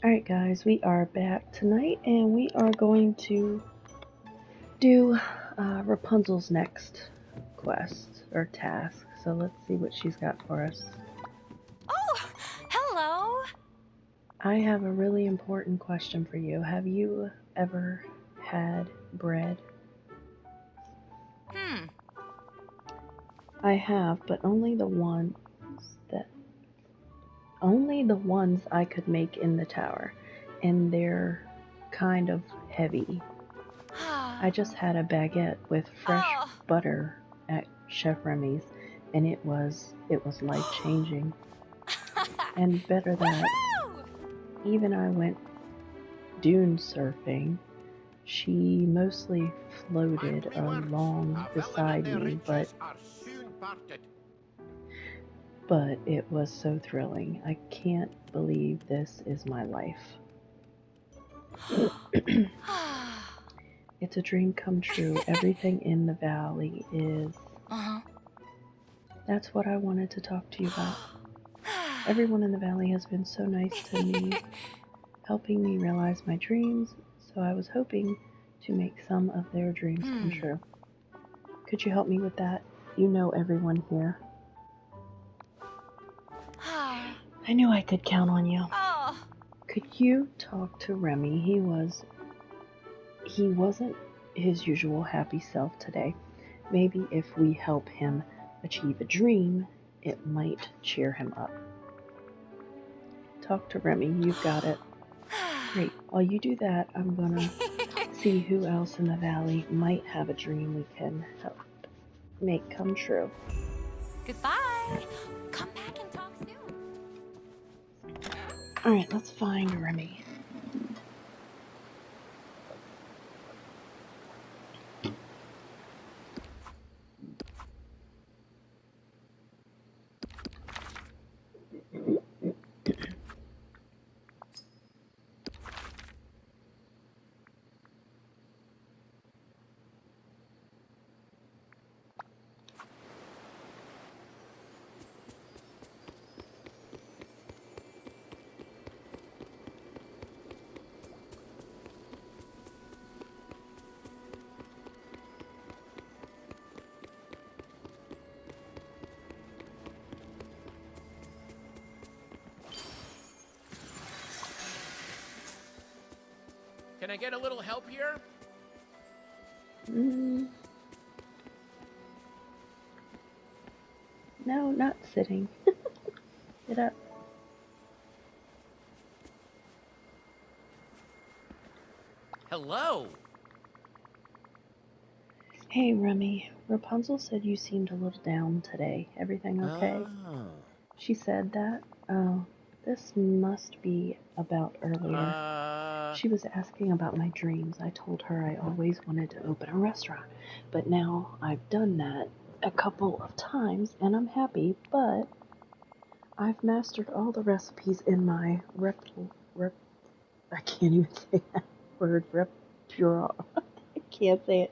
Alright, guys, we are back tonight and we are going to do Rapunzel's next quest or task. So let's see what she's got for us. Oh, hello. I have a really important question for you. Have you ever had bread? Hmm. I have, but that only the ones I could make in the tower, and they're kind of heavy. I just had a baguette with fresh Oh. butter at Chef Remy's, and it was life changing. And better that, even I went dune surfing. She mostly floated along beside me, but it was so thrilling. I can't believe this is my life. It's a dream come true. Everything in the valley is. Uh-huh. That's what I wanted to talk to you about. Everyone in the valley has been so nice to me, helping me realize my dreams, so I was hoping to make some of their dreams come true. Could you help me with that? You know everyone here. I knew I could count on you. Oh. Could you talk to Remy? He wasn't his usual happy self today. Maybe if we help him achieve a dream, it might cheer him up. Talk to Remy, you've got it. Great. While you do that, I'm gonna see who else in the valley might have a dream we can help make come true. Goodbye. Come back and talk soon. Alright, let's find Remy. Can I get a little help here? No, not sitting. Get up. Hello. Hey, Remy. Rapunzel said you seemed a little down today. Everything okay? Oh. She said that? Oh, this must be about earlier. She was asking about my dreams. I told her I always wanted to open a restaurant, but now I've done that a couple of times and I'm happy, but I've mastered all the recipes in my I can't even say that word, repertoire. I can't say it.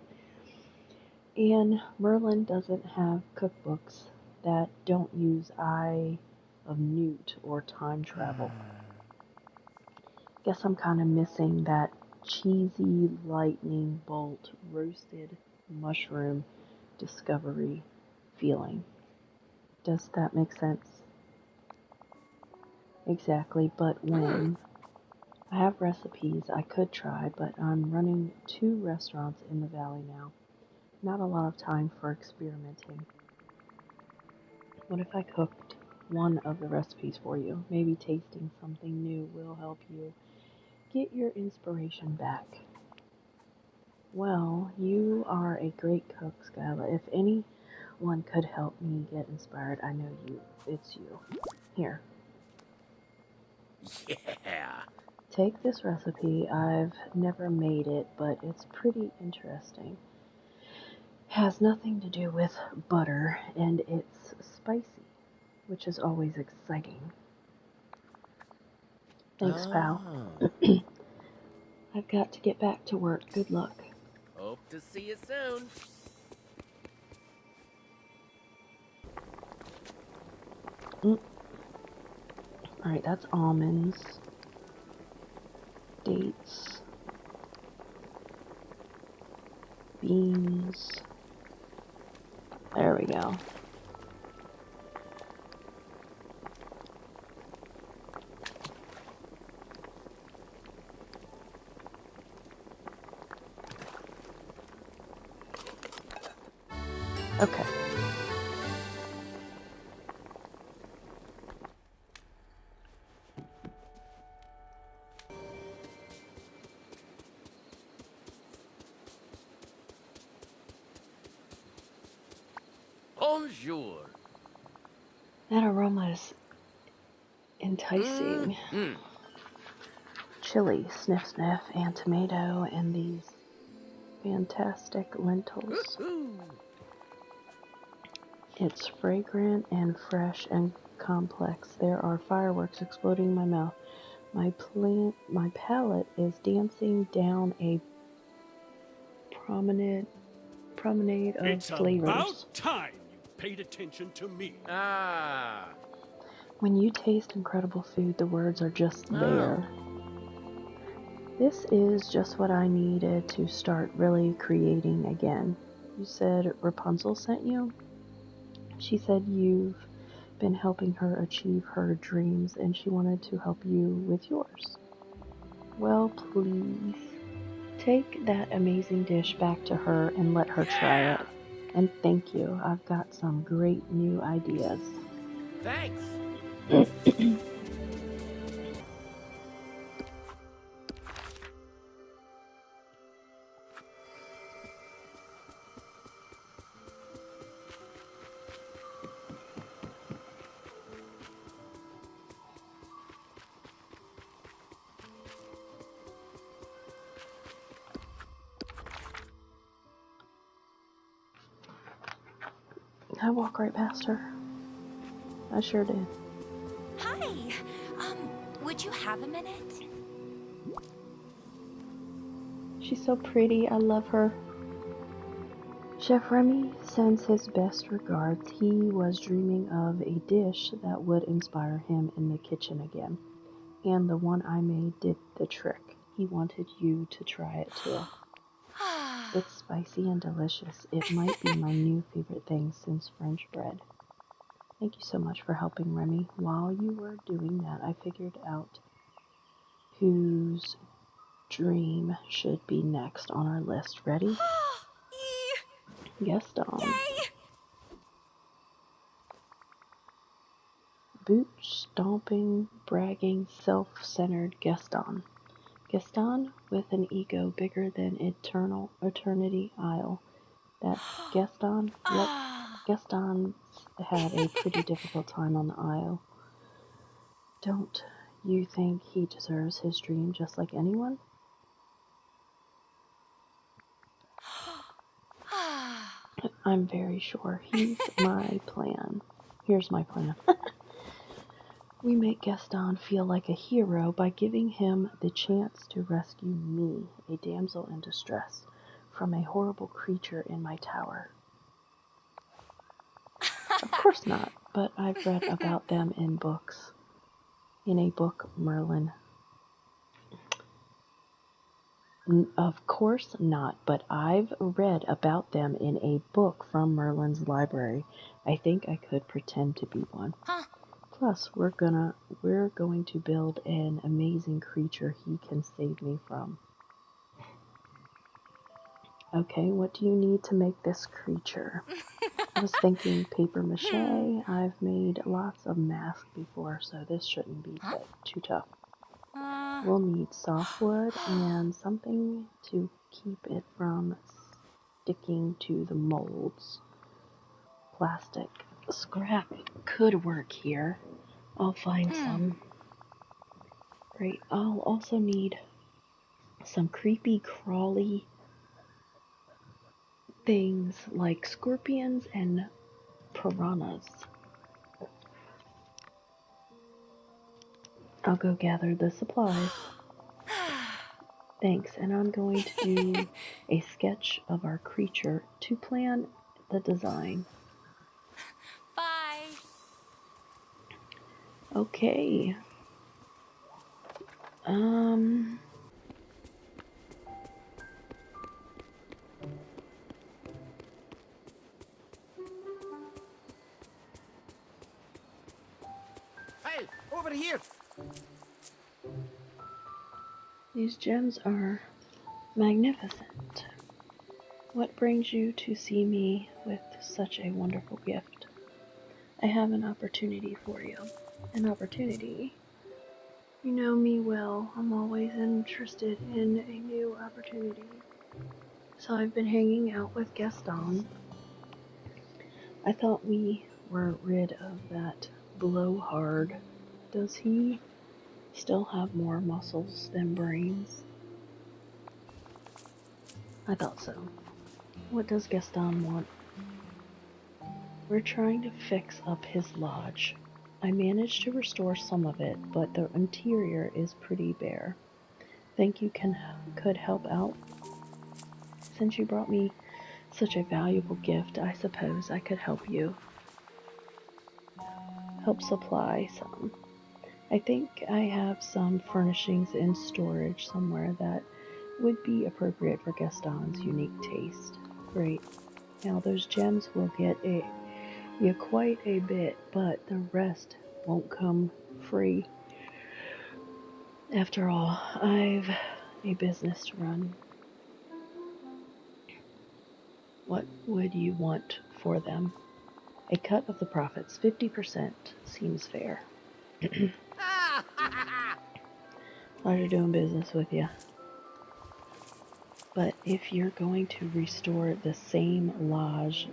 And Merlin doesn't have cookbooks that don't use Eye of Newt or time travel. Guess I'm kind of missing that cheesy lightning bolt roasted mushroom discovery feeling. Does that make sense? Exactly, but when? I have recipes I could try, but I'm running 2 restaurants in the valley now. Not a lot of time for experimenting. What if I cooked one of the recipes for you? Maybe tasting something new will help you get your inspiration back. Well, you are a great cook, Skyla. If anyone could help me get inspired, I know it's you. Here. Yeah. Take this recipe. I've never made it, but it's pretty interesting. Has nothing to do with butter, and it's spicy, which is always exciting. Thanks, pal. I've got to get back to work. Good luck. Hope to see you soon. Alright, that's almonds. dates, beans. There we go. Okay. Bonjour. That aroma is enticing. Chili, sniff sniff, and tomato, and these fantastic lentils. It's fragrant and fresh and complex. There are fireworks exploding in my mouth. My palate is dancing down a promenade of flavors. It's about time you paid attention to me. Ah. When you taste incredible food, the words are just there. This is just what I needed to start really creating again. You said Rapunzel sent you? She said you've been helping her achieve her dreams and she wanted to help you with yours. Well, please take that amazing dish back to her and let her try it. And thank you. I've got some great new ideas. Thanks. I walk right past her. I sure did. Hi. Would you have a minute? She's so pretty. I love her. Chef Remy sends his best regards. He was dreaming of a dish that would inspire him in the kitchen again. And the one I made did the trick. He wanted you to try it too. It's spicy and delicious. It might be my new favorite thing since French bread. Thank you so much for helping, Remy. While you were doing that, I figured out whose dream should be next on our list. Ready? Gaston. Yay! Boot-stomping, bragging, self-centered Gaston. Gaston with an ego bigger than eternity isle. That's Gaston. Yep, Gaston's had a pretty difficult time on the Isle. Don't you think he deserves his dream just like anyone? I'm very sure. He's my plan. Here's my plan. We make Gaston feel like a hero by giving him the chance to rescue me, a damsel in distress, from a horrible creature in my tower. Of course not, but I've read about them in books. In a book, Merlin. Of course not, but I've read about them in a book from Merlin's library. I think I could pretend to be one. Plus, we're going to build an amazing creature he can save me from. Okay, what do you need to make this creature? I was thinking paper mache. I've made lots of masks before, so this shouldn't be too tough. We'll need softwood and something to keep it from sticking to the molds. Plastic scrap could work here. I'll find some. Great. I'll also need some creepy crawly things like scorpions and piranhas. I'll go gather the supplies. Thanks, and I'm going to do a sketch of our creature to plan the design. Bye. Okay. over here. These gems are magnificent. What brings you to see me with such a wonderful gift? I have an opportunity for you. An opportunity? You know me well. I'm always interested in a new opportunity. So I've been hanging out with Gaston. I thought we were rid of that blowhard. Does he still have more muscles than brains? I thought so. What does Gaston want? We're trying to fix up his lodge. I managed to restore some of it, but the interior is pretty bare. Think you could help out? Since you brought me such a valuable gift, I suppose I could help you. Help supply some. I think I have some furnishings in storage somewhere that would be appropriate for Gaston's unique taste. Great. Now those gems will get you quite a bit, but the rest won't come free. After all, I've a business to run. What would you want for them? A cut of the profits, 50% seems fair. Pleasure doing business with you. But if you're going to restore the same lodge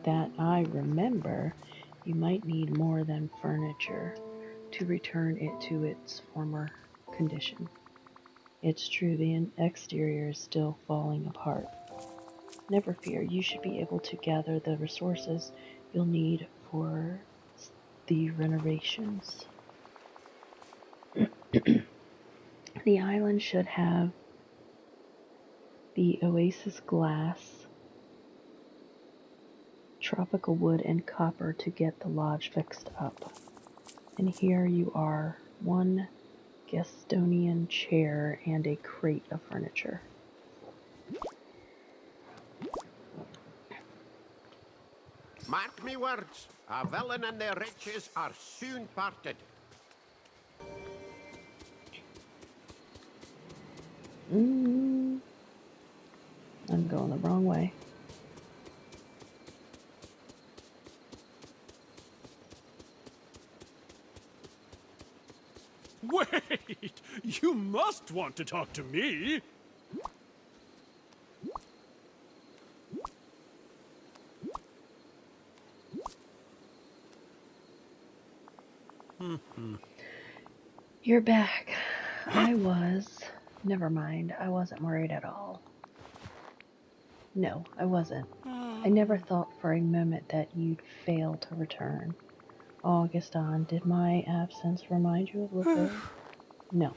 that I remember, you might need more than furniture to return it to its former condition. It's true, the exterior is still falling apart. Never fear, you should be able to gather the resources you'll need for the renovations. The island should have the oasis glass, tropical wood, and copper to get the lodge fixed up. And here you are, one Gastonian chair and a crate of furniture. Mark me words, our villain and their riches are soon parted. I'm going the wrong way. Wait! You must want to talk to me! You're back. Never mind, I wasn't worried at all. No, I wasn't. I never thought for a moment that you'd fail to return. Oh, Gaston, did my absence remind you of Lefebvre? No,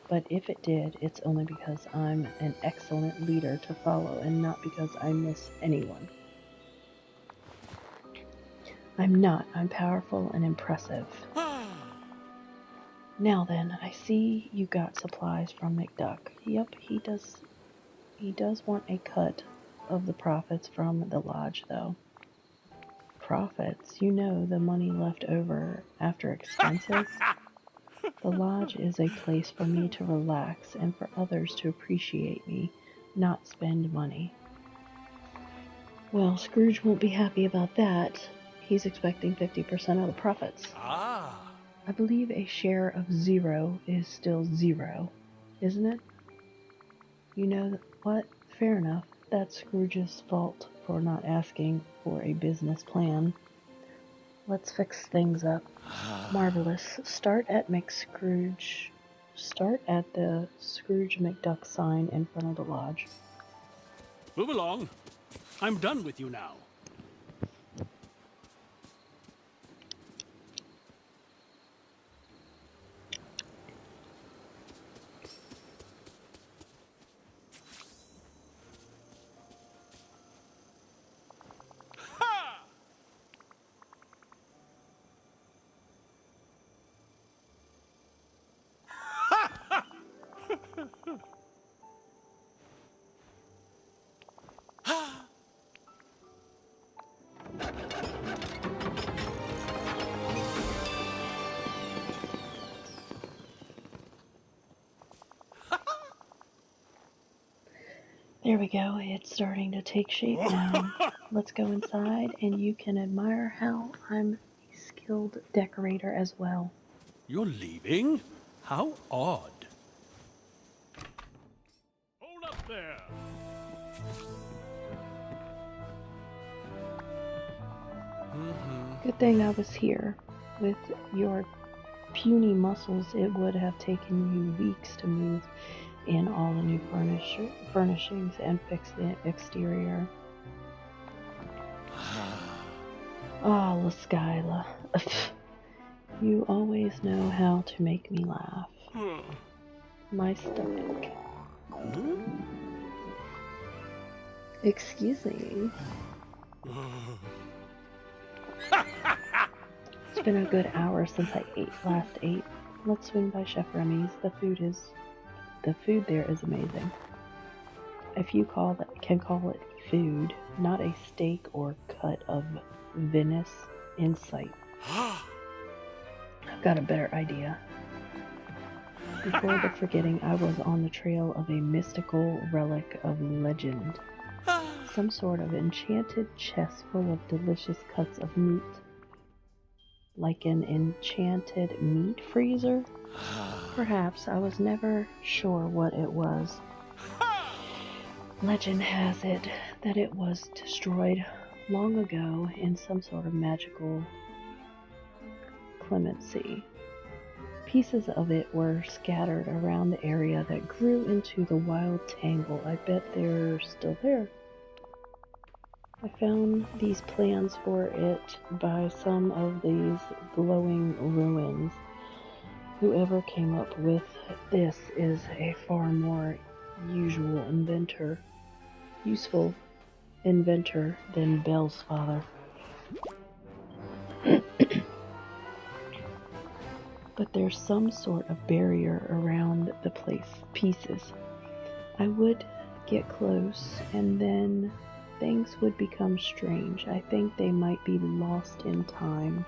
but if it did, it's only because I'm an excellent leader to follow and not because I miss anyone. I'm not. I'm powerful and impressive. Now then, I see you got supplies from McDuck. Yep, he does want a cut of the profits from the lodge, though. Profits? You know, the money left over after expenses? The lodge is a place for me to relax and for others to appreciate me, not spend money. Well, Scrooge won't be happy about that. He's expecting 50% of the profits. Ah! I believe a share of 0 is still 0, isn't it? You know what? Fair enough. That's Scrooge's fault for not asking for a business plan. Let's fix things up. Marvelous. Start at the Scrooge McDuck sign in front of the lodge. Move along. I'm done with you now. There we go. It's starting to take shape now. Let's go inside and you can admire how I'm a skilled decorator as well. You're leaving? How odd. Hold up there! Good thing I was here. With your puny muscles, it would have taken you weeks to move in all the new furnishings and fix the exterior. Ah, Laskyla. You always know how to make me laugh. My stomach. Excuse me. It's been a good hour since I last ate. Let's swing by Chef Remy's. The food there is amazing. If you can call it food, not a steak or cut of Venice in sight. I've got a better idea. Before the forgetting, I was on the trail of a mystical relic of legend. Some sort of enchanted chest full of delicious cuts of meat. Like an enchanted meat freezer? Perhaps. I was never sure what it was. Legend has it that it was destroyed long ago in some sort of magical clemency. Pieces of it were scattered around the area that grew into the wild tangle. I bet they're still there. I found these plans for it by some of these glowing ruins. Whoever came up with this is a far more useful inventor than Belle's father. But there's some sort of barrier around the pieces. I would get close, and then things would become strange. I think they might be lost in time.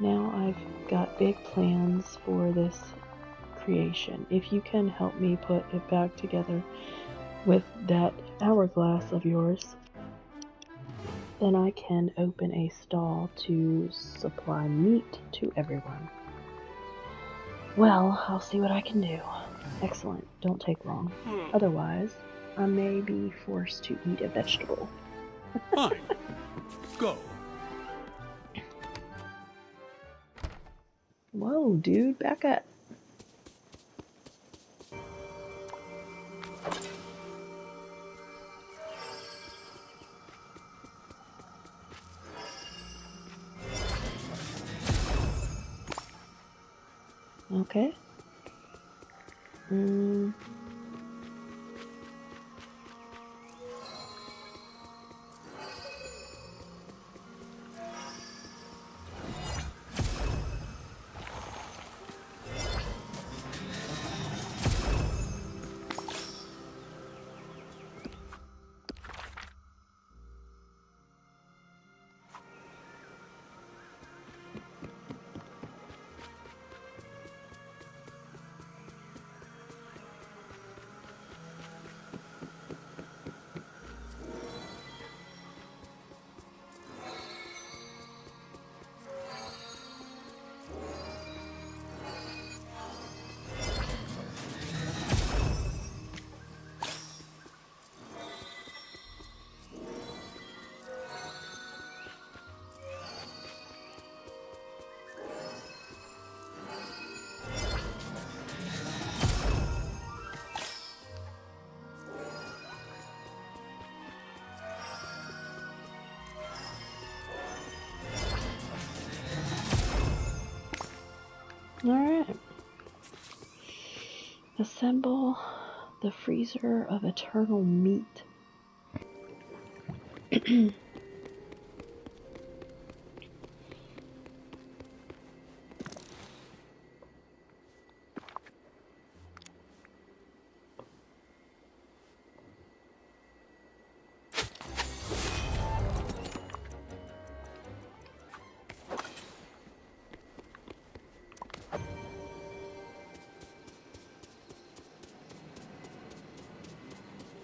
Now I've got big plans for this creation. If you can help me put it back together with that hourglass of yours, then I can open a stall to supply meat to everyone. Well, I'll see what I can do. Excellent. Don't take long. Otherwise, I may be forced to eat a vegetable. Fine. Go. Whoa, dude, back up. Okay. Alright. Assemble the freezer of eternal meat.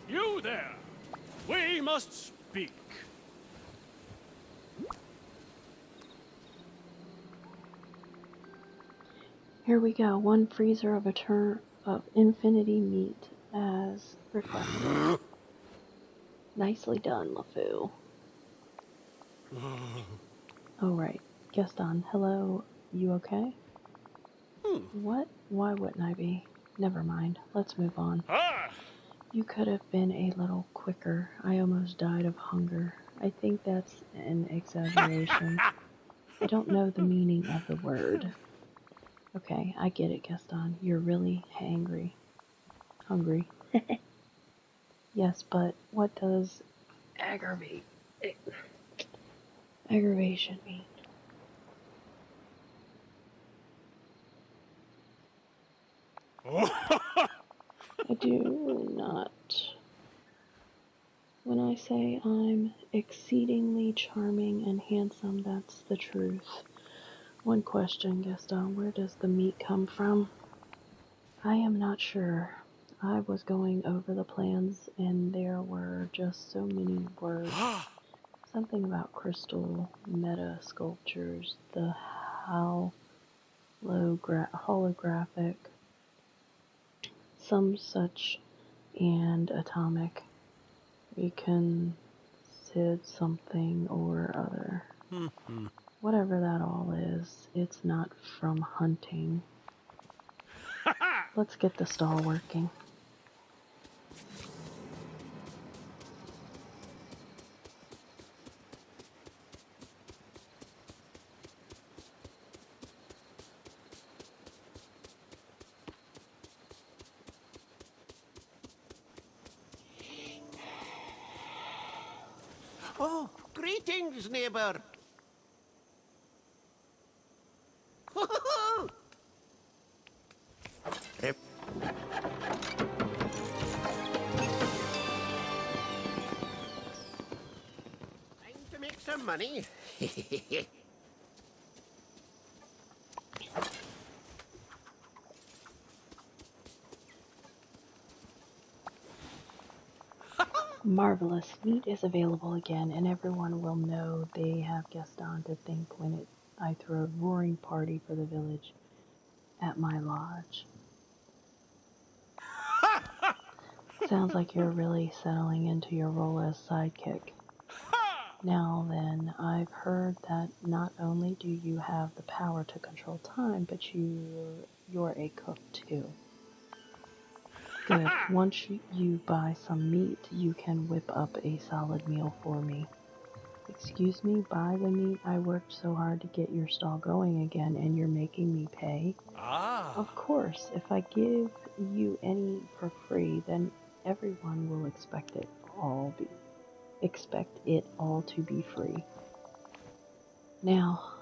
You You there! We must speak. Here we go. One freezer of a turn of infinity meat as requested. Nicely done, LeFou. Oh, right. Gaston, hello. You okay? What? Why wouldn't I be? Never mind. Let's move on. You could have been a little quicker. I almost died of hunger. I think that's an exaggeration. I don't know the meaning of the word. Okay, I get it, Gaston. You're really hangry. Hungry. Yes, but what does aggravation mean? I do not. When I say I'm exceedingly charming and handsome, that's the truth. One question, Gaston, where does the meat come from? I am not sure. I was going over the plans and there were just so many words. Something about crystal meta sculptures, the holographic, some such, and atomic. We can said something or other. Whatever that all is, it's not from hunting. Let's get the stall working. Oh, greetings, neighbor. Rip. Time to make some money. Marvelous. Meat is available again, and everyone will know they have Gaston to thank when I throw a roaring party for the village at my lodge. Sounds like you're really settling into your role as sidekick. Now then, I've heard that not only do you have the power to control time, but you're a cook too. Good. Once you buy some meat, you can whip up a solid meal for me. Excuse me, buy the meat? I worked so hard to get your stall going again, and you're making me pay? Of course, if I give you any for free, then everyone will expect it all to be free. Now,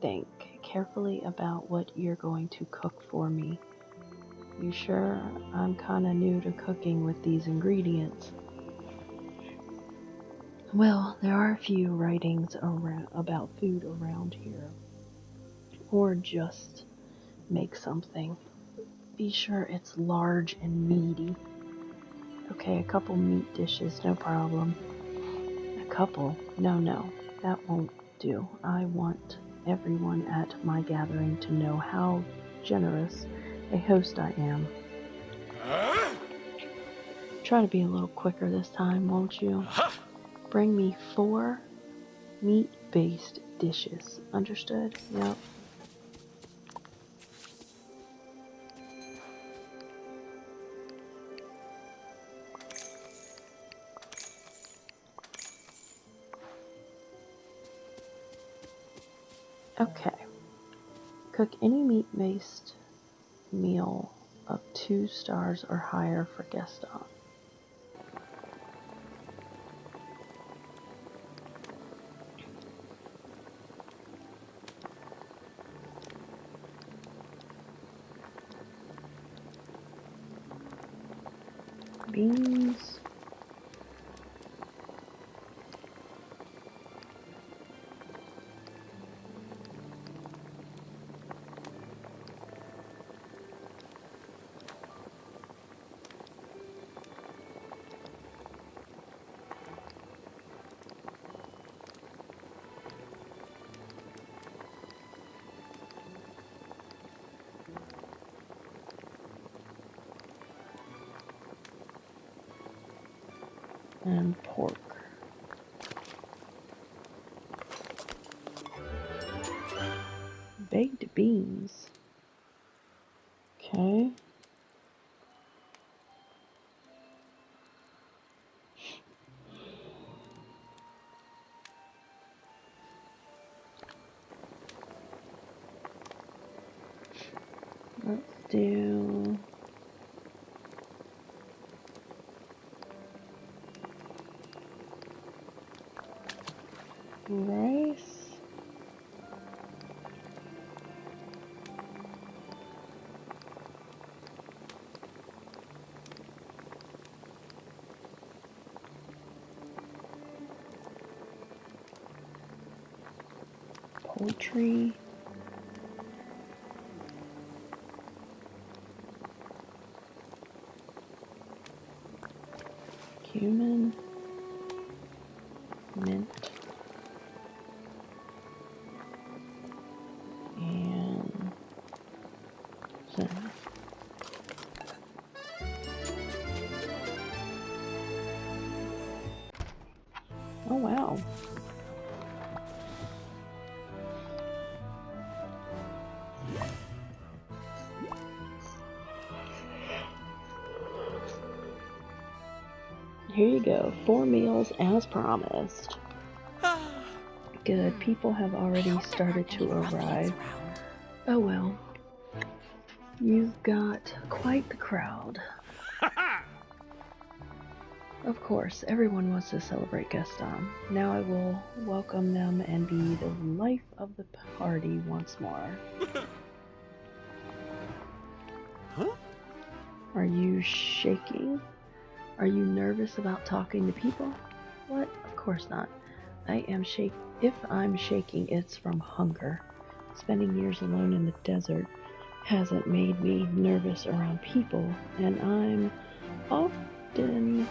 think carefully about what you're going to cook for me. You sure? I'm kinda new to cooking with these ingredients. Well, there are a few writings about food around here. Or just make something. Be sure it's large and meaty. Okay, a couple meat dishes, no problem. A couple? No, that won't do. I want everyone at my gathering to know how generous a host I am. Try to be a little quicker this time, won't you? Bring me 4 meat-based dishes. Understood? Yep. Okay. Cook any meat-based meal of 2 stars or higher for Gaston. Beans. and pork. Baked beans. Okay. Let's do rice. Poultry. Cumin. Mint. And cinnamon. Oh wow. Here you go, 4 meals as promised. Good, people have already started to arrive. Oh well, you've got quite the crowd. Of course, everyone wants to celebrate Gaston. Now I will welcome them and be the life of the party once more. Huh? Are you shaking? Are you nervous about talking to people? What? Of course not. If I'm shaking, it's from hunger. Spending years alone in the desert hasn't made me nervous around people, and I'm often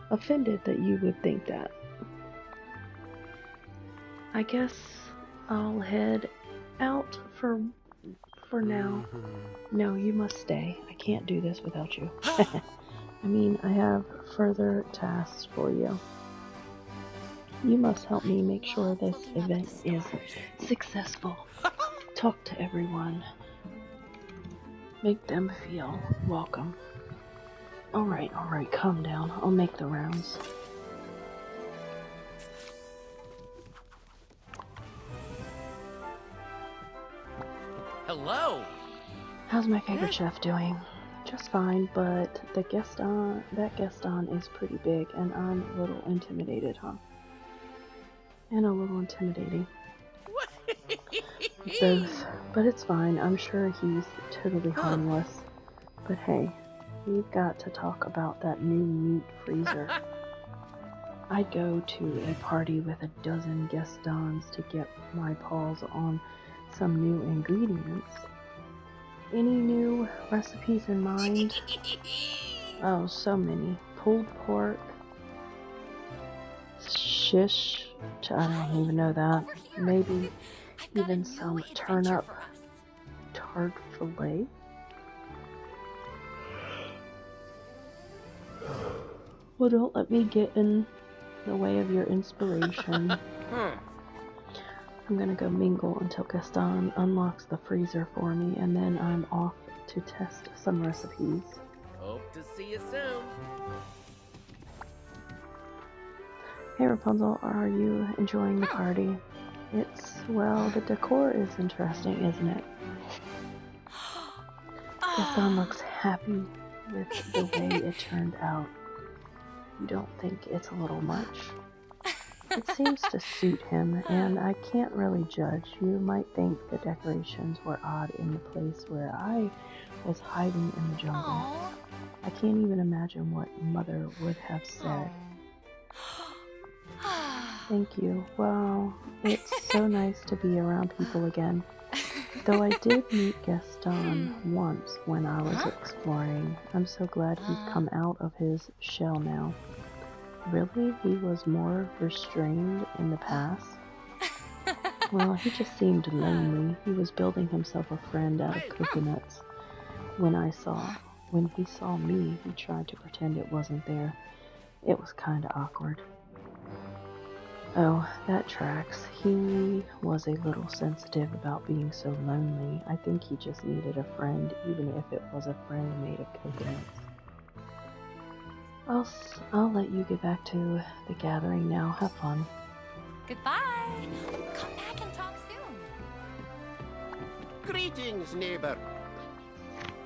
offended that you would think that. I guess I'll head out for now. No, you must stay. I can't do this without you. I mean, I have further tasks for you. You must help me make sure this event is successful. Talk to everyone. Make them feel welcome. Alright, calm down. I'll make the rounds. Hello! How's my favorite chef doing? Just fine, but that Gaston is pretty big, and I'm a little intimidated, huh? And a little intimidating. Both. But it's fine. I'm sure he's totally harmless. But hey, we've got to talk about that new meat freezer. I'd go to a party with a dozen Gastons to get my paws on some new ingredients. Any new recipes in mind? Oh, so many. Pulled pork. Shish. I don't even know that. Maybe even some turnip tart fillet. Well, don't let me get in the way of your inspiration. I'm gonna go mingle until Gaston unlocks the freezer for me, and then I'm off to test some recipes. Hope to see you soon. Hey Rapunzel, are you enjoying the party? Well, the decor is interesting, isn't it? Gaston looks happy with the way it turned out. You don't think it's a little much? It seems to suit him, and I can't really judge. You might think the decorations were odd in the place where I was hiding in the jungle. Aww. I can't even imagine what Mother would have said. Thank you. Well, it's so nice to be around people again. Though I did meet Gaston once when I was exploring. I'm so glad he's come out of his shell now. Really? He was more restrained in the past? Well, he just seemed lonely. He was building himself a friend out of coconuts. When he saw me, he tried to pretend it wasn't there. It was kinda awkward. Oh, that tracks. He was a little sensitive about being so lonely. I think he just needed a friend, even if it was a friend made of coconuts. I'll let you get back to the gathering now. Have fun. Goodbye. Come back and talk soon. Greetings, neighbor.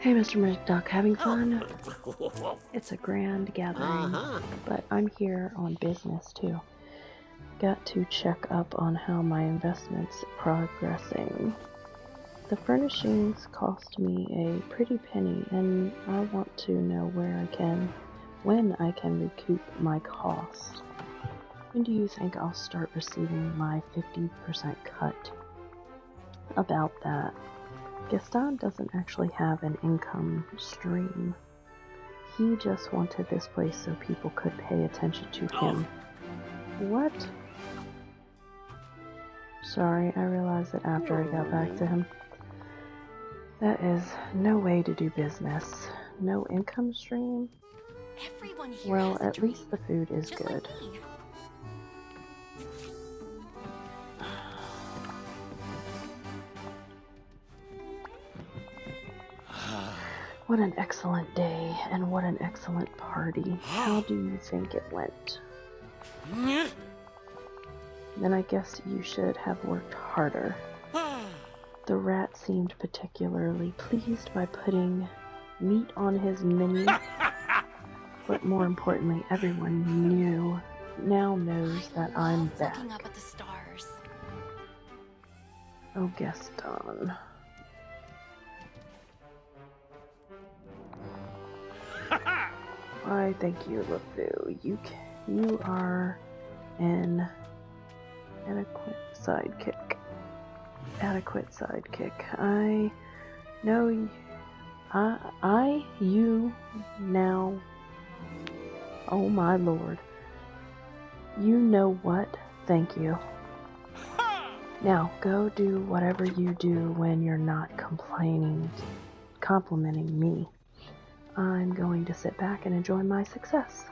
Hey, Mr. McDuck, having fun? It's a grand gathering, but I'm here on business too. Got to check up on how my investment's progressing. The furnishings cost me a pretty penny, and I want to know when I can recoup my cost. When do you think I'll start receiving my 50% cut? About that, Gaston doesn't actually have an income stream. He just wanted this place so people could pay attention to him. What? Sorry, I realized it after I got back to him. That is no way to do business. No income stream? Everyone here Well, has a at dream, least the food is just good. like me. What an excellent day, and what an excellent party. How do you think it went? Then I guess you should have worked harder. The rat seemed particularly pleased by putting meat on his menu, but more importantly, everyone now knows that I'm back. Looking up at the stars. Oh, Gaston. Why, thank you, LeFou. You are an adequate sidekick. I know you now. Oh my lord. You know what? Thank you. Now, go do whatever you do when you're not complimenting me. I'm going to sit back and enjoy my success.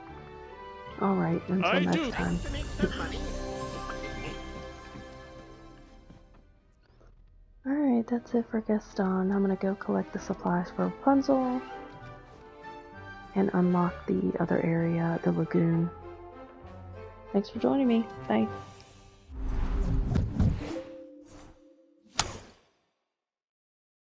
Alright, until next time. Alright, that's it for Gaston. I'm gonna go collect the supplies for Rapunzel and unlock the other area, the lagoon. Thanks for joining me. Bye.